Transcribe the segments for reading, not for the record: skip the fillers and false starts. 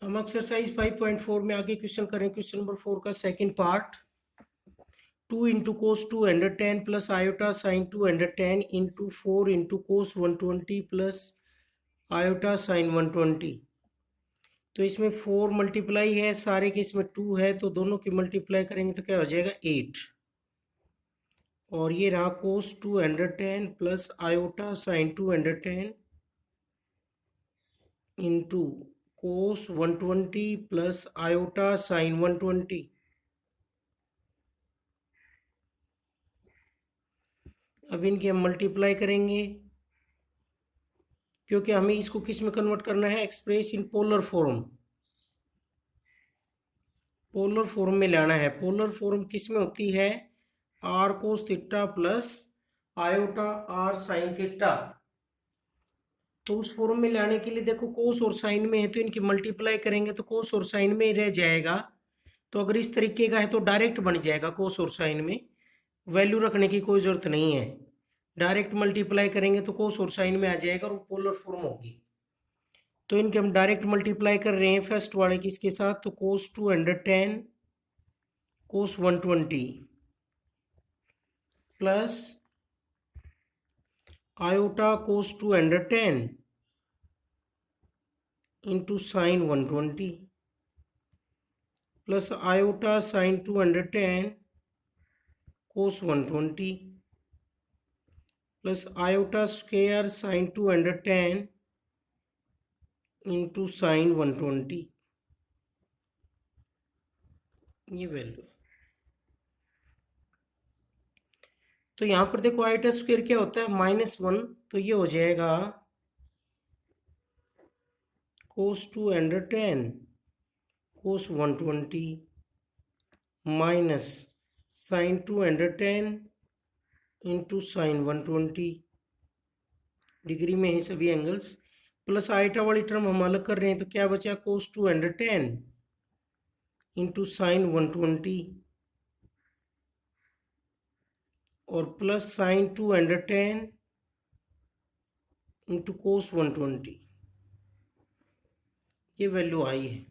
हम एक्सरसाइज 5.4 में आगे क्वेश्चन करें। क्वेश्चन नंबर 4 का सेकंड पार्ट। 2 इंटू कोस 210 plus iota sign 210 into 4 into cos 120 plus iota sign 120। तो इसमें 4 मल्टीप्लाई है, सारे के इसमें 2 है, तो दोनों की मल्टीप्लाई करेंगे तो क्या हो जाएगा 8। और ये रहा कोस 210 plus iota sign 210 into cos 120 plus iota sign 120। अब इनकी हम मल्टीप्लाई करेंगे, क्योंकि हमें इसको किस में कन्वर्ट करना है, express in polar form. Polar form में लाना है। पोलर फॉर्म किस में होती है, r cos theta plus iota r sine theta. तो उस फॉर्म में लाने के लिए देखो कोस और साइन में है तो इनकी मल्टीप्लाई करेंगे तो कोस और साइन में ही रह जाएगा। तो अगर इस तरीके का है तो डायरेक्ट बन जाएगा, कोस और साइन में वैल्यू रखने की कोई जरूरत नहीं है। डायरेक्ट मल्टीप्लाई करेंगे तो कोस और साइन में आ जाएगा और पोलर फॉर्म होगी। तो इनके हम डायरेक्ट मल्टीप्लाई कर रहे हैं फर्स्ट वाले की इसके साथ। तो कोस 210 कोस 120 प्लस आयोटा कोस 210 into sine 120 plus iota sign 210 cos 120 plus iota square sine 210 into sine 120। ये वैल्यू। तो यहाँ पर देखो आयोटा स्क्वायर क्या होता है, -1। तो ये हो जाएगा cos 210 cos 120 minus sine 210 into sine 120। Degree में है सभी एंगल्स। प्लस आइटा वाली टर्म हम अलग कर रहे हैं तो क्या बचा, कोस 210 इंटू साइन 120 और प्लस साइन 210 इंटू कोस 120। ये वैल्यू आई है।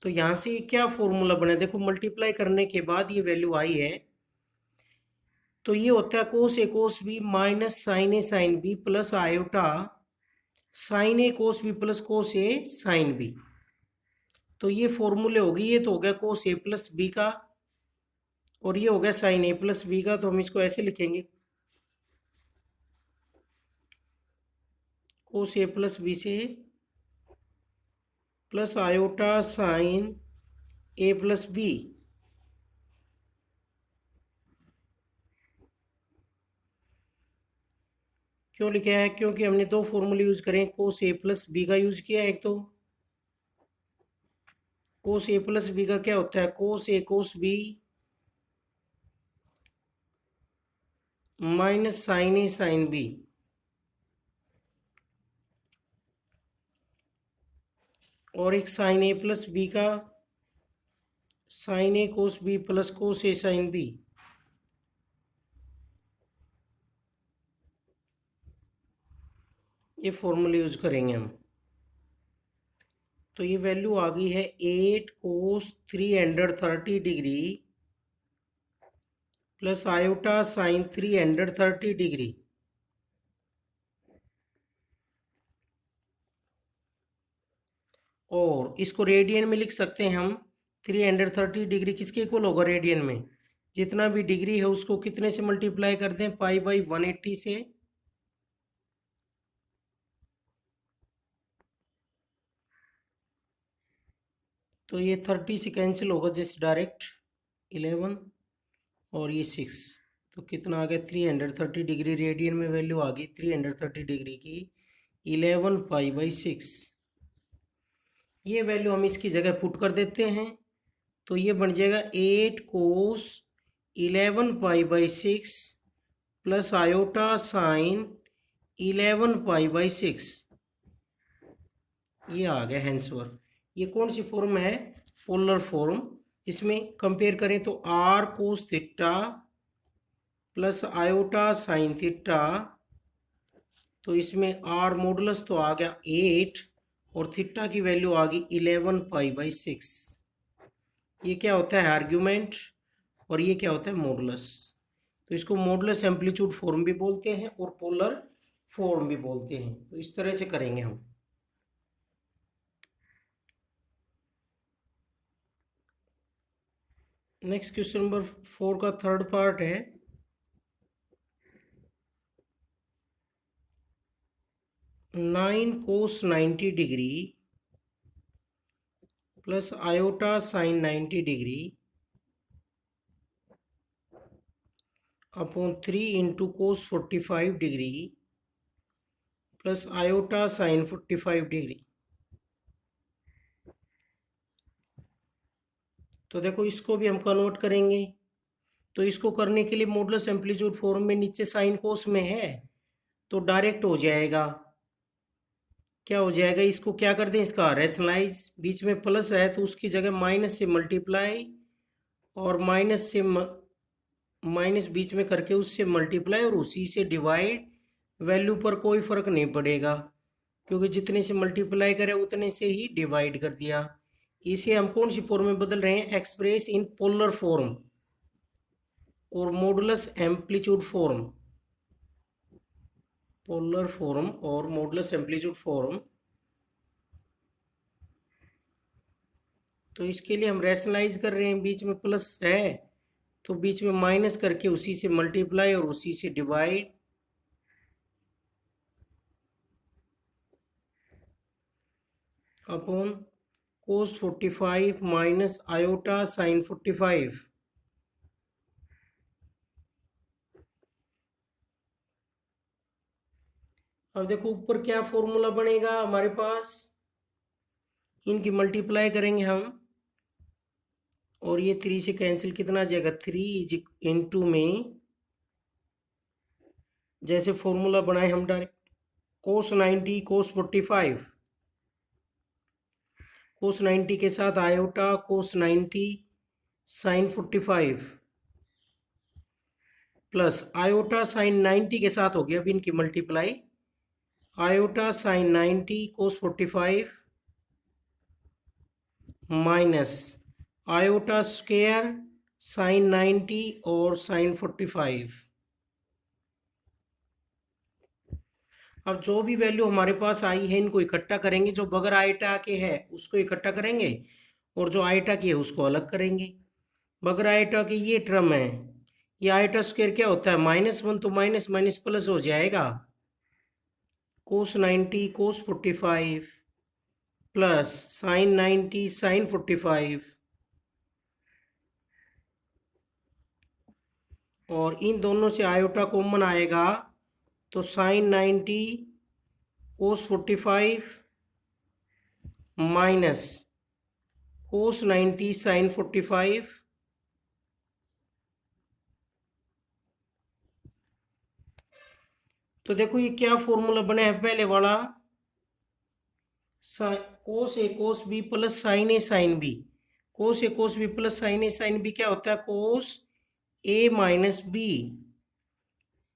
तो यहाँ से क्या फॉर्मूला बना, देखो मल्टीप्लाई करने के बाद ये वैल्यू आई है। तो ये होता है cos B minus sine A sine B plus iota sine A cos B plus cos A sine B. तो ये फॉर्मूले होगी। ये तो हो गया कोस ए प्लस बी का और ये हो गया साइन ए प्लस बी का। तो हम इसको ऐसे लिखेंगे, कोस ए प्लस बी से प्लस आयोटा साइन ए प्लस बी। क्यों लिखा है, क्योंकि हमने दो फॉर्मूले यूज करें, कोस ए प्लस बी का यूज किया। एक तो कोस ए प्लस बी का क्या होता है, cos A cos B minus sine A sine B. और एक साइन ए प्लस बी का sine A cos B plus cos A sine B. ये फॉर्मूले यूज करेंगे हम। तो ये वैल्यू आ गई है 8 कोस 330 degree plus iota sign 330 degree. और इसको रेडियन में लिख सकते हैं हम। 330 डिग्री किसके इक्वल होगा रेडियन में, जितना भी डिग्री है उसको कितने से मल्टीप्लाई कर दें, पाई बाई 180 से। तो ये 30 से कैंसिल होगा जैसे डायरेक्ट 11 और ये 6। तो कितना आ गया 330 डिग्री रेडियन में वैल्यू आ गई 330 डिग्री की 11 पाई बाई 6। ये वैल्यू हम इसकी जगह पुट कर देते हैं। तो ये बन जाएगा 8 cos 11 pi by 6 plus iota sine 11 pi by 6। ये आ गया आंसर। ये कौन सी फॉर्म है, पोलर फॉर्म। इसमें कंपेयर करें तो r cos theta plus iota sine theta. तो इसमें आर मॉडुलस तो आ गया 8 और थीटा की वैल्यू आ गई 11 पाई/6। ये क्या होता है, आर्ग्यूमेंट, और ये क्या होता है, मॉडुलस। तो इसको मॉडुलस एम्पलीट्यूड फॉर्म भी बोलते हैं और पोलर फॉर्म भी बोलते हैं। तो इस तरह से करेंगे हम। नेक्स्ट क्वेश्चन नंबर 4 का थर्ड पार्ट है। नाइन कोस 90 degree plus iota sign 90 degree upon 3 into cos 45 degree plus iota sign 45 degree. तो देखो इसको भी हम कन्वर्ट करेंगे। तो इसको करने के लिए मॉडुलस एम्पलीट्यूड फॉर्म में नीचे साइन कोस में है तो डायरेक्ट हो जाएगा। क्या हो जाएगा, इसको क्या कर दें, इसका रैशनलाइज, बीच में प्लस है तो उसकी जगह माइनस से मल्टीप्लाई, और माइनस से माइनस बीच में करके उससे मल्टीप्लाई और उसी से डिवाइड। वैल्यू पर कोई फर्क नहीं पड़ेगा क्योंकि जितने से मल्टीप्लाई करें उतने से ही डिवाइड कर दिया। इसे हम कौन सी फॉर्म में बदल रहे हैं, एक्सप्रेस इन पोलर फॉर्म और modulus amplitude form. Polar form और मॉडुलस एम्पलीट्यूड फॉर्म। तो इसके लिए हम रैशनलाइज कर रहे हैं, बीच में प्लस है तो बीच में माइनस करके उसी से मल्टीप्लाई और उसी से डिवाइड। अपॉन कोस 45 माइनस आयोटा साइन 45। अब देखो ऊपर क्या फॉर्मूला बनेगा हमारे पास, इनकी मल्टीप्लाई करेंगे हम और ये 3 से कैंसिल, कितना आ जाएगा 3 इंटू में जैसे फॉर्मूला बनाए हम डायरेक्ट कोस 90 कोस 45, कोस 90 के साथ आयोटा कोस 90 साइन 45 प्लस आयोटा साइन 90 के साथ हो गया अब इनकी मल्टीप्लाई, आयोटा साइन 90 कोस 45 माइनस आयोटा स्क्वायर साइन 90 और साइन 45। अब जो भी वैल्यू हमारे पास आई है इनको इकट्ठा करेंगे, जो बगैर आयटा के है उसको इकट्ठा करेंगे और जो आयटा की है उसको अलग करेंगे। बगैर आयटा की ये टर्म है, ये आयटा स्क्वायर क्या होता है, -1 तो माइनस माइनस प्लस हो जाएगा, कोस 90 कोस 45 प्लस साइन 90 साइन 45, और इन दोनों से आयोटा कॉमन आएगा तो साइन 90 कोस 45 माइनस कोस 90 साइन 45। तो देखो ये क्या फॉर्मूला बना है पहले वाला, कोस A cos B plus sine A sine B. Cos A cos B plus sine A sine B क्या होता है, कोस ए माइनस बी।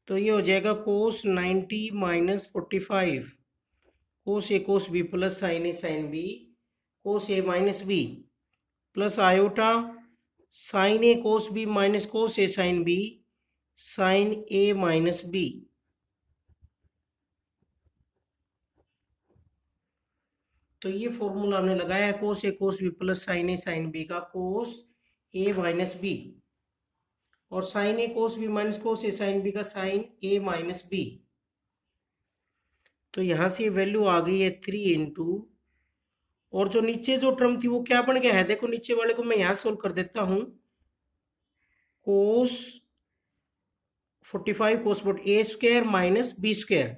तो ये हो जाएगा cos 90 minus 45, cos A cos B plus sine A sine B, cos A minus B plus iota sine A cos B minus cos A sine B sine A minus B. तो ये formula हमने लगाया है cos A cos B plus sine A sine B का, cos A minus B, और sine A cos B minus cos A sine B का sine A minus B. तो यहाँ से ये वैल्यू आ गई है 3 इंटू, और जो नीचे जो टर्म थी वो क्या बन गया है, देखो नीचे वाले को मैं यहाँ सोल्व कर देता हूँ, cos 45 cos but A square minus B square.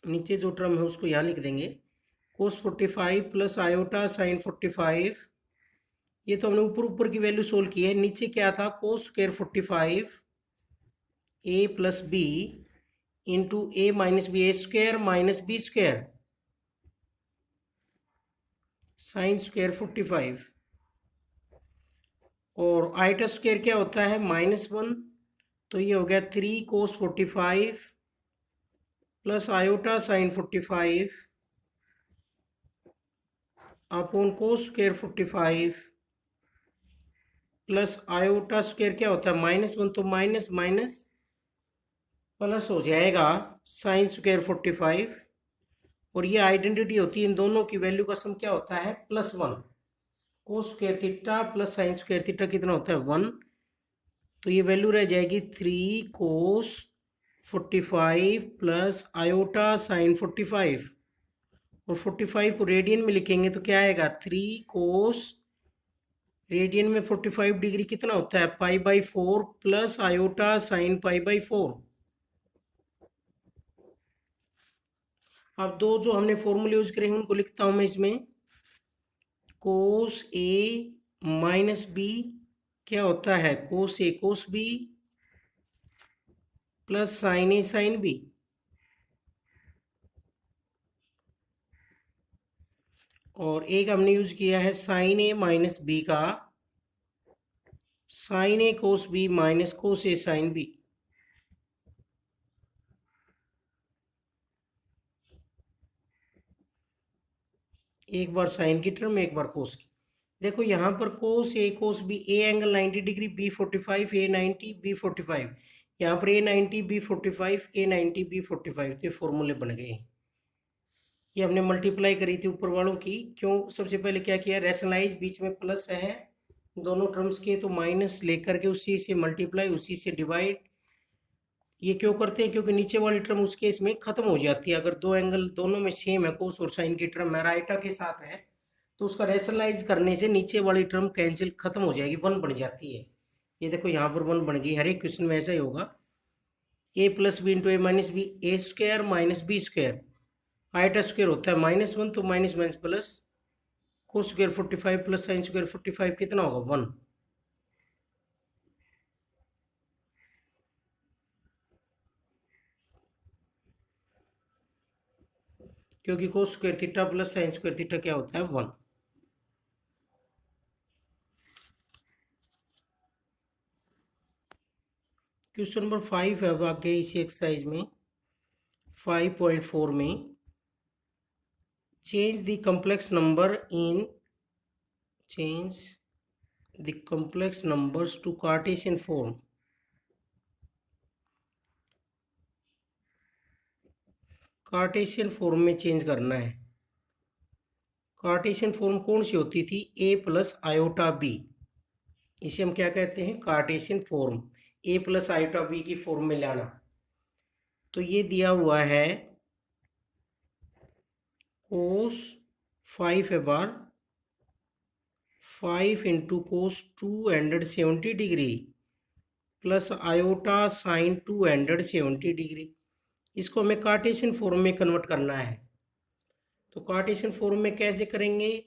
नीचे जो टर्म है उसको यहाँ लिख देंगे, कोस 45 प्लस आयोटा साइन 45। ये तो हमने ऊपर ऊपर की वैल्यू सोल्व की है, नीचे क्या था, cos square 45 A plus B into A minus B, A square minus B square sine square 45, और आयटा स्क्वायर क्या होता है, -1। तो ये हो गया 3 कोस 45 प्लस आयोटा साइन 45 अपॉन कोस स्क्वायर 45 प्लस आयोटा स्क्वायर क्या होता है -1, तो माइनस माइनस प्लस हो जाएगा साइन स्क्वायर 45। और ये आइडेंटिटी होती है इन दोनों की वैल्यू का सम क्या होता है +1। कोस square theta plus sine square theta कितना होता है 1। तो ये वैल्यू रह जाएगी 3 कोस 45 प्लस आयोटा साइन 45। और 45 को रेडियन में लिखेंगे तो क्या आएगा 3 कोस, रेडियन में 45 डिग्री कितना होता है π/4 प्लस आयोटा साइन π/4। अब दो जो हमने फॉर्मूले यूज करे हैं उनको लिखता हूं मैं इसमें। कोस ए माइनस बी क्या होता है cos A cos B plus sine A sine B. और एक हमने यूज किया है साइन ए माइनस बी का, sine A cos B minus cos A sine B. एक बार साइन की टर्म एक बार कोस की। देखो यहाँ पर cos A cos B, A angle 90 degree, B 45, A 90, B 45। यहाँ पर ए 90, बी 45, ए 90, बी 45। तो फॉर्मूले बन गए। ये हमने मल्टीप्लाई करी थी ऊपर वालों की। क्यों? सबसे पहले क्या किया, रैशनलाइज, बीच में प्लस है दोनों टर्म्स के, तो माइनस लेकर के उसी से मल्टीप्लाई उसी से डिवाइड। ये क्यों करते हैं? क्योंकि नीचे वाली टर्म उस केस में खत्म हो जाती है। अगर दो एंगल दोनों में सेम है, कोस और साइन की टर्म राइटा के साथ है, तो उसका रैशनलाइज करने से नीचे वाली टर्म कैंसिल खत्म हो जाएगी, 1 बन जाती है। ये देखो यहाँ पर 1 बन गई। हर एक क्वेश्चन में ऐसा ही होगा। A plus B into A minus B, A square minus B square, iota square होता है -1, तो minus minus plus, cos square 45 plus sine square 45 कितना होगा 1। क्योंकि cos square theta plus sine square theta क्या होता है 1। क्वेश्चन नंबर 5 है। अब आगे इसी एक्सरसाइज में 5.4 में change the complex numbers to Cartesian form. Cartesian form में चेंज करना है। कार्टेशियन फॉर्म कौन सी होती थी, ए प्लस आयोटा बी। इसे हम क्या कहते हैं, कार्टेशियन फॉर्म। ए प्लस आयोटा बी की फॉर्म में लाना। तो ये दिया हुआ है कोस 5 है बार 5 into cos 270 degree plus iota sign 270 degree. इसको हमें कार्टेशियन फॉर्म में कन्वर्ट करना है। तो कार्टेशियन फॉर्म में कैसे करेंगे,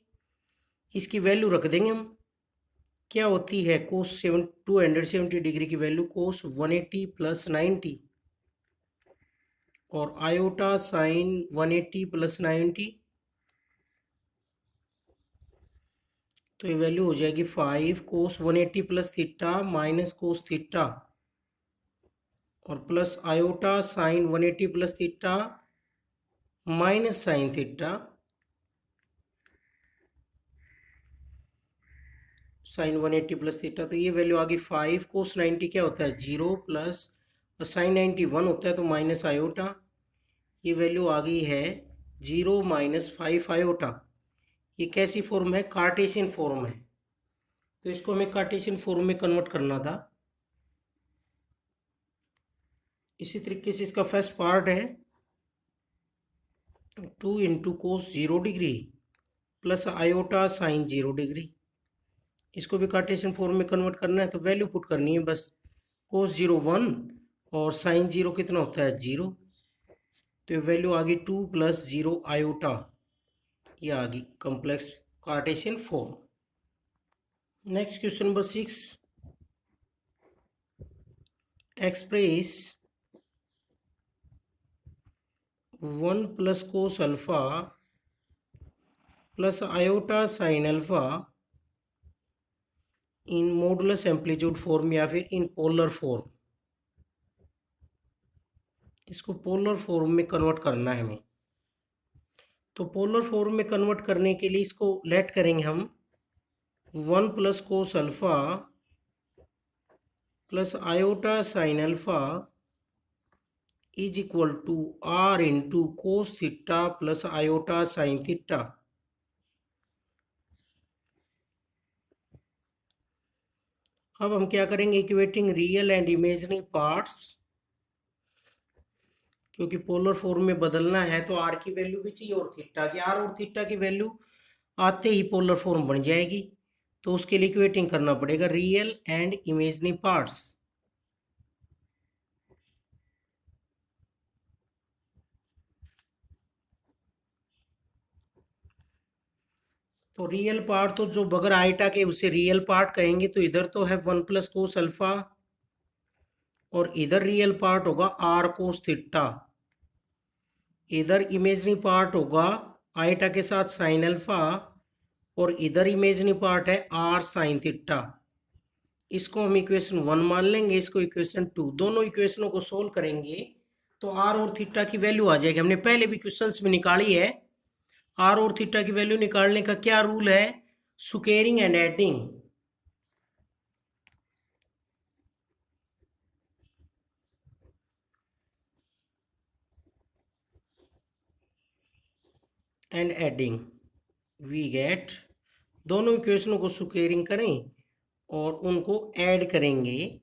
इसकी वैल्यू रख देंगे हम। क्या होती है कोस 270 डिग्री की वैल्यू कोस 180 प्लस 90 और आयोटा साइन 180 प्लस 90। तो ये वैल्यू हो जाएगी 5 cos 180 plus theta minus cos theta और plus iota sine 180 plus theta minus sine theta sine 180 plus theta. तो ये वैल्यू आ गई 5 कोस 90 क्या होता है 0 प्लस साइन 90 1 होता है तो माइनस आयोटा। ये वैल्यू आ गई है 0 माइनस 5 आयोटा। ये कैसी फॉर्म है, कार्टेशियन फॉर्म है। तो इसको हमें कार्टेशियन फॉर्म में कन्वर्ट करना था। इसी तरीके से इसका फर्स्ट पार्ट है 2 इंटू कोस 0 degree plus iota sign 0 degree. इसको भी कार्टेशियन फॉर्म में कन्वर्ट करना है, तो वैल्यू पुट करनी है बस। कोस 0 1 और साइन 0 कितना होता है 0। तो वैल्यू आ गई 2 प्लस 0 आयोटा। ये आ गई complex Cartesian form. Next question number 6, express 1 plus cos alpha plus iota sine alpha in modulus amplitude form या फिर इन पोलर फॉर्म। इसको पोलर फॉर्म में कन्वर्ट करना है हमें। तो पोलर फॉर्म में कन्वर्ट करने के लिए इसको लेट करेंगे हम 1 plus cos alpha plus iota sine alpha is equal to r into cos theta plus iota sine theta. अब हम क्या करेंगे, equating real and imaginary parts, क्योंकि पोलर फॉर्म में बदलना है तो आर की वैल्यू भी चाहिए और थीटा की। आर और थीटा की वैल्यू आते ही पोलर फॉर्म बन जाएगी, तो उसके लिए इक्वेटिंग करना पड़ेगा रियल एंड इमेजिनरी पार्ट्स। तो रियल पार्ट तो जो बगैर आइटा के उसे रियल पार्ट कहेंगे, तो इधर तो है 1 प्लस कोस अल्फा और इधर रियल पार्ट होगा आर कोस थीटा। इधर इमेजिनरी पार्ट होगा आइटा के साथ साइन अल्फा और इधर इमेजिनरी पार्ट है आर साइन थीटा। इसको हम इक्वेशन 1 मान लेंगे, इसको इक्वेशन 2। दोनों इक्वेशनों को सोल्व करेंगे तो आर और थीटा की वैल्यू आ जाएगी। हमने पहले भी क्वेश्चंस में निकाली है। आर और थीटा की वैल्यू निकालने का क्या रूल है, squaring and adding. And adding we get, दोनों इक्वेशनों को स्क्वेयरिंग करें और उनको ऐड करेंगे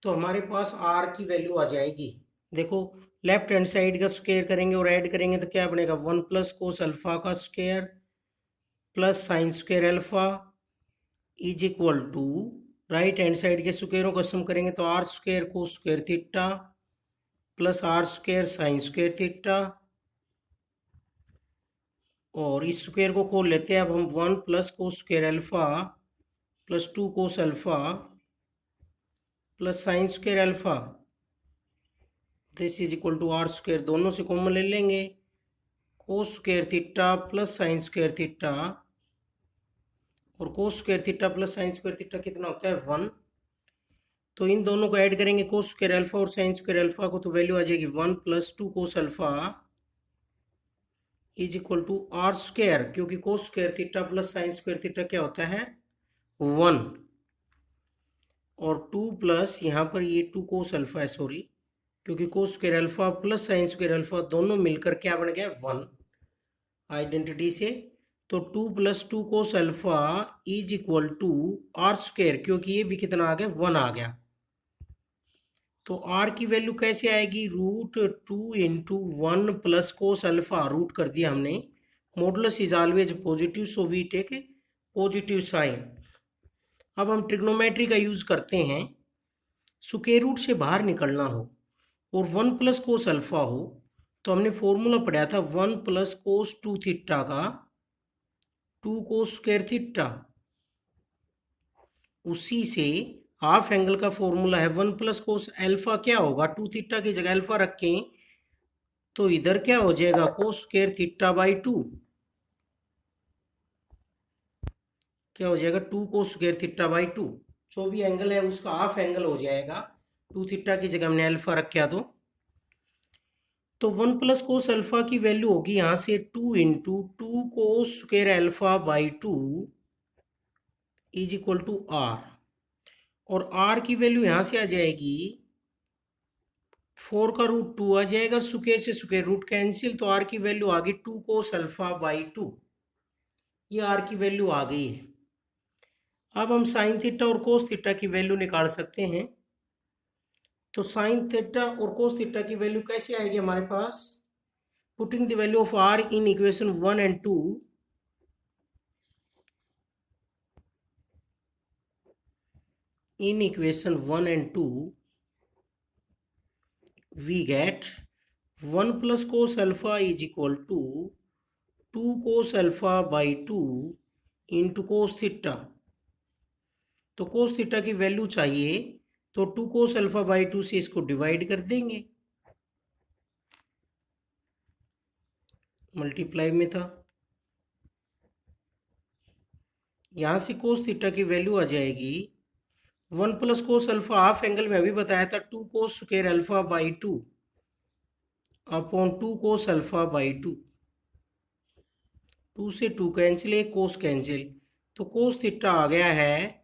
तो हमारे पास आर की वैल्यू आ जाएगी। देखो लेफ्ट हैंड साइड का स्क्वायर करेंगे और ऐड करेंगे तो क्या बनेगा, 1 प्लस कोस अल्फा का square plus sine square alpha is equal to, right hand side के स्क्वायरों का सम करेंगे तो r square cos square theta plus r square sine square theta. और इस स्क्वायर को खोल लेते हैं अब हम, 1 plus cos square alpha plus 2 cos alpha plus sine square alpha this is equal to are square, दोनों से कॉमन ले लेंगे, cos square theta plus sine square theta, और cos square theta plus sine square theta कितना होता है 1। तो इन दोनों को ऐड करेंगे कोस स्क्वायर अल्फा और साइन स्क्वायर अल्फा को, तो वैल्यू आ जाएगी 1 plus 2 cos alpha is equal to are square, क्योंकि cos square theta plus sine square theta क्या होता है 1, और 2 प्लस यहाँ पर ये 2 कोस अल्फा है, सॉरी, क्योंकि cos square alpha plus sine square alpha दोनों मिलकर क्या बन गया 1 आइडेंटिटी से। तो 2 plus 2 cos alpha is equal to are square, क्योंकि ये भी कितना आ गया 1 आ गया। तो आर की वैल्यू कैसे आएगी, root 2 into 1 plus cos alpha, root कर दिया हमने, modulus is always positive so we take positive sign. अब हम ट्रिग्नोमेट्री का यूज करते हैं, स्क्वायर रूट से बाहर निकलना हो और 1 प्लस कोस अल्फा हो तो हमने फॉर्मूला पढ़ा था 1 प्लस कोस 2 थीटा का 2 कोस स्क्वायर थीटा, उसी से हाफ एंगल का फॉर्मूला है 1 प्लस कोस अल्फा क्या होगा, 2 थीटा की जगह अल्फा रखें तो इधर क्या हो जाएगा कोस स्क्वायर थीटा बाई 2, क्या हो जाएगा 2 कोस स्क्वायर थीटा बाई 2, जो भी एंगल है उसका हाफ एंगल हो जाएगा, 2 थीटा की जगह हमने अल्फा रखा तो 1 प्लस कोस अल्फा की वैल्यू होगी यहाँ से 2 into 2 cos square alpha by 2 is equal to r, और आर की वैल्यू यहाँ से आ जाएगी 4 का रूट 2 आ जाएगा, स्क्वायर से स्क्वायर रूट कैंसिल, तो आर की वैल्यू आ गई 2 कोस अल्फा बाई 2, ये आर की वैल्यू आ गई है। अब हम साइन थीटा और कोस थीटा की वैल्यू निकाल सकते हैं। तो साइन थीटा और कोस थीटा की वैल्यू कैसे आएगी हमारे पास, putting the value of R in equation 1 and 2, in equation 1 and 2 we get 1 plus cos alpha is equal to 2 cos alpha by 2 into cos theta। तो cos थीटा की value चाहिए तो 2 cos alpha by 2 से इसको divide कर देंगे, multiply में था, यहाँ से cos थीटा की वैल्यू आ जाएगी 1 plus cos alpha, half angle में अभी बताया था 2 cos square alpha by 2 upon 2 cos alpha by 2, 2 से 2 कैंसिल, एक कोस कैंसिल, तो कोस थीटा आ गया है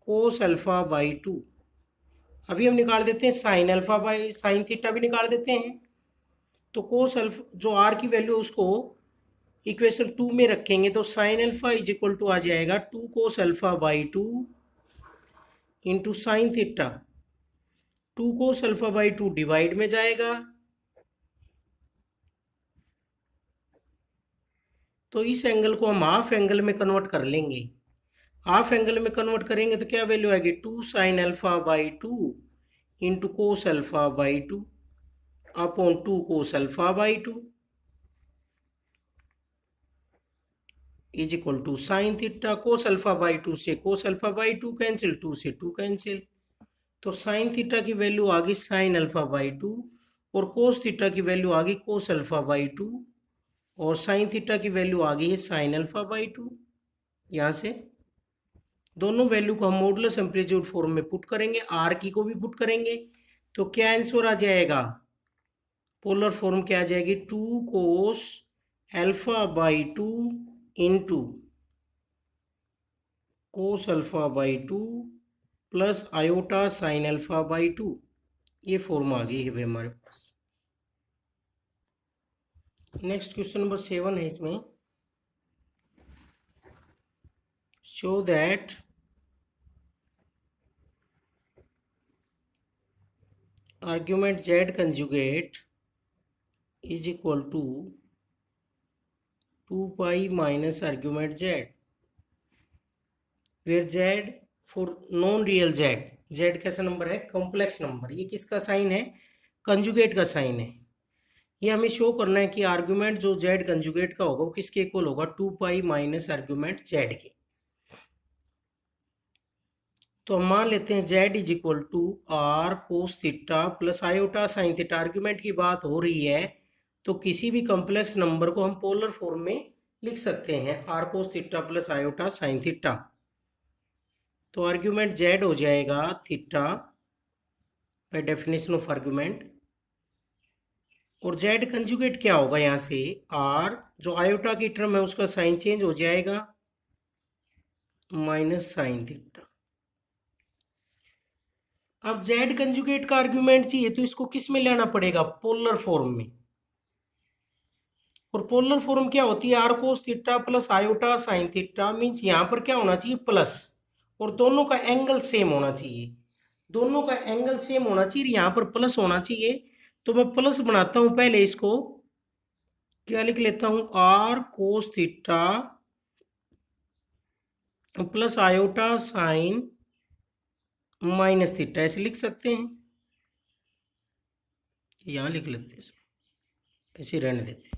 कोस अल्फा बाई 2। अभी हम निकाल देते हैं sine alpha by sine theta भी निकाल देते हैं। तो कोस अल्फा जो आर की वैल्यू उसको इक्वेशन 2 में रखेंगे तो sine alpha is equal to आ जाएगा 2 cos alpha by 2 into sine theta. 2 cos alpha by 2 divide में जाएगा, तो इस एंगल को हम हाफ एंगल में कन्वर्ट कर लेंगे। हाफ एंगल में कन्वर्ट करेंगे तो क्या वैल्यू आएगी 2 sine alpha by 2 into cos alpha by 2 upon 2 cos alpha by 2 is equal to sine theta. Cos alpha by 2 से कोस अल्फा बाई 2 कैंसिल, 2 से 2 कैंसिल, तो साइन थीटा की वैल्यू आ गई साइन अल्फा बाई 2 और कोस थीटा की value आ गई कोस alpha by 2 और sine theta की वैल्यू आ गई है साइन अल्फा बाई 2। यहाँ से दोनों वैल्यू को हम मॉडुलस एम्पलीट्यूड फॉर्म में पुट करेंगे, आर की को भी पुट करेंगे, तो क्या आंसर आ जाएगा, पोलर फॉर्म क्या आ जाएगी 2 cos alpha by 2 into cos alpha by 2 plus iota sine alpha by 2। ये फॉर्म आ गई है भाई हमारे पास। नेक्स्ट क्वेश्चन नंबर 7 है इसमें, show that argument z conjugate is equal to 2 pi minus argument z, where z for non real z कैसा number है, complex number. ये किसका साइन है, कंजुगेट का साइन है। ये हमें शो करना है कि आर्ग्यूमेंट जो z कंजुगेट का होगा वो किसके इक्वल होगा 2 पाई माइनस आर्ग्यूमेंट z के। तो हम मान लेते हैं z is equal to r cos theta plus iota sine theta. Argument की बात हो रही है तो किसी भी कॉम्प्लेक्स नंबर को हम पोलर फॉर्म में लिख सकते हैं, r cos theta plus iota sine theta. तो आर्ग्यूमेंट z हो जाएगा theta by definition of argument, और z कंजुगेट क्या होगा यहाँ से r, जो आयोटा की टर्म है उसका साइन चेंज हो जाएगा माइनस साइन थीटा। अब z कंजुगेट का आर्ग्यूमेंट चाहिए तो इसको किस में लेना पड़ेगा, पोलर फॉर्म में। और पोलर फॉर्म क्या होती है, r cos theta plus iota sine theta, means यहाँ पर क्या होना चाहिए प्लस, और दोनों का एंगल सेम होना चाहिए, दोनों का एंगल सेम होना चाहिए, यहाँ पर प्लस होना चाहिए। तो मैं प्लस बनाता हूं, पहले इसको क्या लिख लेता हूं, r cos theta plus iota sine minus theta, ऐसे लिख सकते हैं। यहां लिख लेते हैं, ऐसे रहने देते हैं।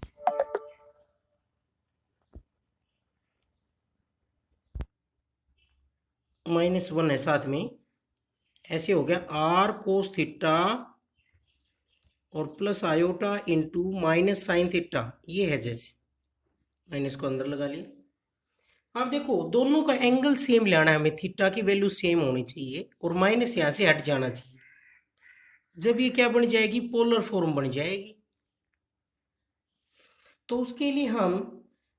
-1 है साथ में, ऐसे हो गया आर कोस थीटा और plus iota into minus sine theta, ये है जैसे, माइनस को अंदर लगा लिया। अब देखो दोनों का एंगल सेम लेना है हमें, थीटा की वैल्यू सेम होनी चाहिए और माइनस यहाँ से हट जाना चाहिए। जब ये क्या बन जाएगी, पोलर फॉर्म बन जाएगी। तो उसके लिए हम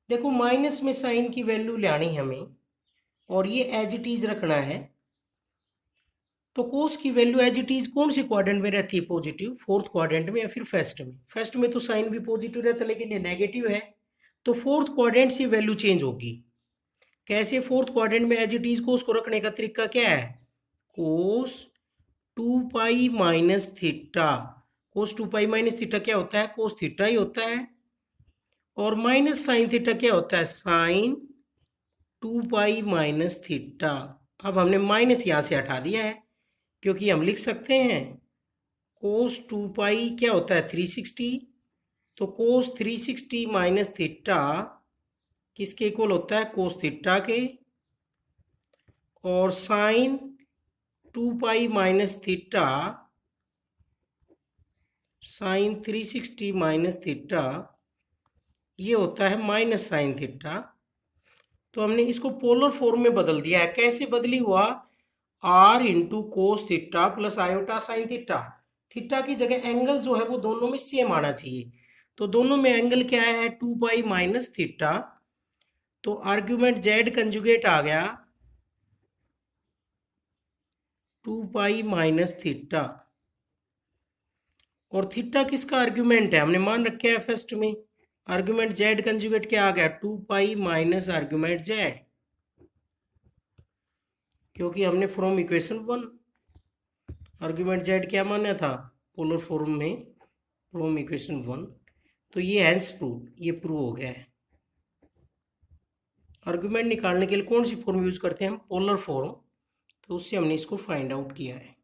देखो माइनस में साइन की वैल्यू लानी हमें और ये एज इट इज रखना है। तो कोस की वैल्यू एज इट इज कौन से क्वाड्रेंट में रहती है, पॉजिटिव, फोर्थ क्वाड्रेंट में या फिर फर्स्ट में। फर्स्ट में तो साइन भी पॉजिटिव रहता है लेकिन ये नेगेटिव है, तो फोर्थ क्वाड्रेंट से वैल्यू चेंज होगी। कैसे, फोर्थ क्वाड्रेंट में एज इट इज कोस को रखने का तरीका क्या है, कोस 2 पाई माइनस थीटा। कोस 2 पाई माइनस थीटा क्या होता है, कोस थीटा ही होता है। और माइनस साइन थीटा क्या होता है, साइन 2 पाई माइनस थीटा। अब हमने माइनस यहाँ से हटा दिया है क्योंकि हम लिख सकते हैं कोस 2 पाई क्या होता है 360, तो कोस 360 माइनस थीटा किसके इक्वल होता है, कोस थीटा के। और sine 2 pi minus theta, sine 360 minus theta ये होता है माइनस साइन थीटा। तो हमने इसको पोलर फॉर्म में बदल दिया है। कैसे बदली हुआ, r into cos theta plus iota sine theta. Theta की जगह एंगल जो है वो दोनों में सेम आना चाहिए, तो दोनों में एंगल क्या है 2 पाई माइनस थीटा तो आर्ग्यूमेंट जेड कंजुगेट आ गया 2 पाई माइनस थीटा, और थीटा किसका आर्ग्यूमेंट है, हमने मान रखे है फर्स्ट में। आर्ग्यूमेंट जेड कंजुगेट क्या आ गया, 2 पाई माइनस आर्ग्यूमेंट जेड, क्योंकि हमने फ्रॉम इक्वेशन 1 आर्ग्यूमेंट जेड क्या माना था पोलर फॉर्म में फ्रॉम इक्वेशन 1। तो ये हैंस प्रूव, ये प्रूव हो गया है। आर्ग्यूमेंट निकालने के लिए कौन सी फॉर्म यूज करते हैं हम, पोलर फॉर्म, तो उससे हमने इसको फाइंड आउट किया है।